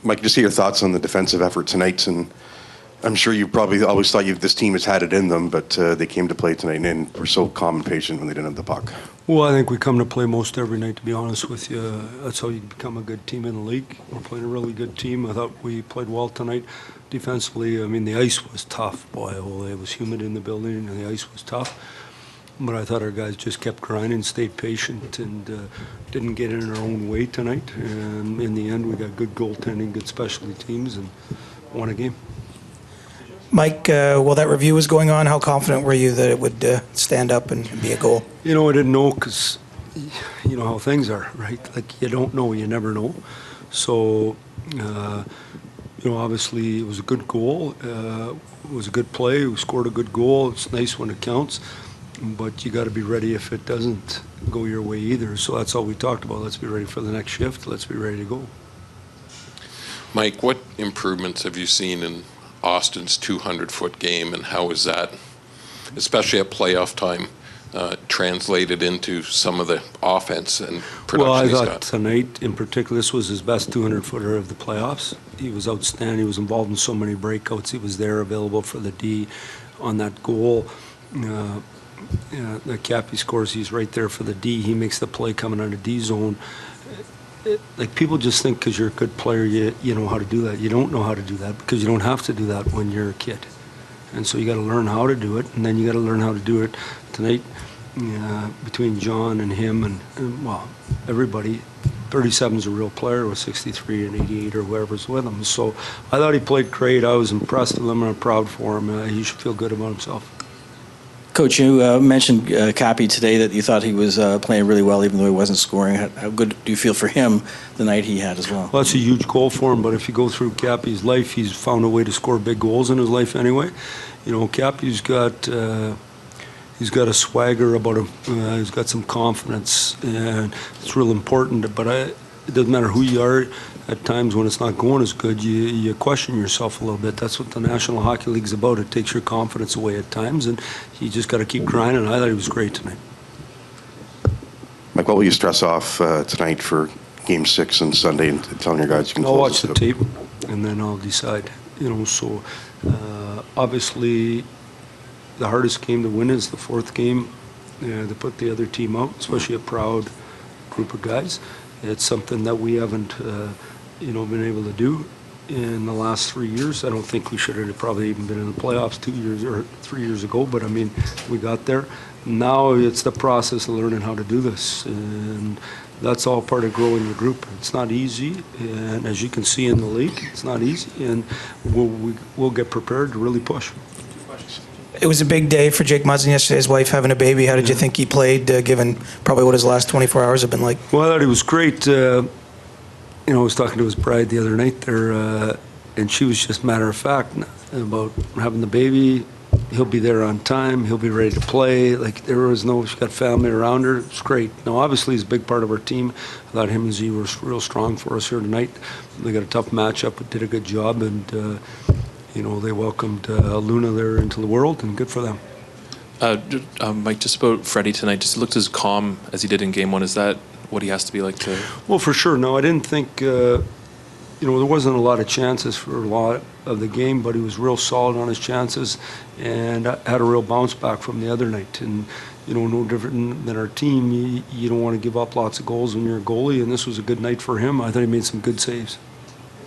Mike, just hear your thoughts on the defensive effort tonight. And I'm sure you probably always thought this team has had it in them, but they came to play tonight and were so calm and patient when they didn't have the puck. Well, I think we come to play most every night, to be honest with you. That's how you become a good team in the league. We're playing a really good team. I thought we played well tonight defensively. I mean, the ice was tough. Boy, it was humid in the building, and the ice was tough. But I thought our guys just kept grinding, stayed patient, and didn't get in our own way tonight. And in the end, we got good goaltending, good specialty teams, and won a game. Mike, while that review was going on, how confident were you that it would stand up and be a goal? You know, I didn't know because you know how things are, right? Like, you don't know, you never know. So, you know, obviously it was a good goal. It was a good play. We scored a good goal. It's nice when it counts. But you got to be ready if it doesn't go your way either. So that's all we talked about. Let's be ready for the next shift. Let's be ready to go. Mike, what improvements have you seen in Austin's 200-foot game, and how is that, especially at playoff time, translated into some of the offense and production? Well, I he's thought got? Tonight in particular, this was his best 200-footer of the playoffs. He was outstanding. He was involved in so many breakouts. He was there, available for the D on that goal. The Cappy scores, he's right there for the D. He makes the play coming out of D zone. Like, people just think because you're a good player, you know how to do that. You don't know how to do that because you don't have to do that when you're a kid. And so you got to learn how to do it, and then you got to learn how to do it tonight. Between John and him and well, everybody, 37's a real player with 63 and 88 or whoever's with him. So I thought he played great. I was impressed with him, and I'm proud for him. He should feel good about himself. Coach, you mentioned Cappy today, that you thought he was playing really well even though he wasn't scoring. How good do you feel for him the night he had as well? Well, that's a huge goal for him, but if you go through Cappy's life, he's found a way to score big goals in his life anyway. You know, Cappy's got a swagger about him. He's got some confidence, and it's real important. But it doesn't matter who you are. At times when it's not going as good, you question yourself a little bit. That's what the National Hockey League's about. It takes your confidence away at times, and you just got to keep grinding. I thought he was great tonight. Mike, what will you stress off tonight for Game 6 and Sunday, and telling your guys you can I'll watch close the tape, and then I'll decide. You know, so obviously the hardest game to win is the fourth game. To put the other team out, especially a proud group of guys. It's something that we haven't you know, been able to do in the last 3 years. I don't think we should have probably even been in the playoffs 2 years or 3 years ago, but I mean, we got there. Now it's the process of learning how to do this, and that's all part of growing the group. It's not easy, and as you can see in the league, it's not easy, and we'll get prepared to really push. It was a big day for Jake Muzzin yesterday, his wife having a baby. How did you think he played, given probably what his last 24 hours have been like? Well, I thought he was great. You know, I was talking to his bride the other night there, and she was just matter of fact about having the baby. He'll be there on time. He'll be ready to play. Like, there was no, she got family around her. It's great. Now, obviously, he's a big part of our team. I thought him and Z were real strong for us here tonight. They got a tough matchup, but did a good job, and you know, they welcomed Luna there into the world, and good for them. Mike, just about Freddie tonight, just looked as calm as he did in Game 1. Is that what he has to be like to? Well, for sure. No, I didn't think, you know, there wasn't a lot of chances for a lot of the game, but he was real solid on his chances and had a real bounce back from the other night. And, you know, no different than our team, you don't want to give up lots of goals when you're a goalie, and this was a good night for him. I thought he made some good saves.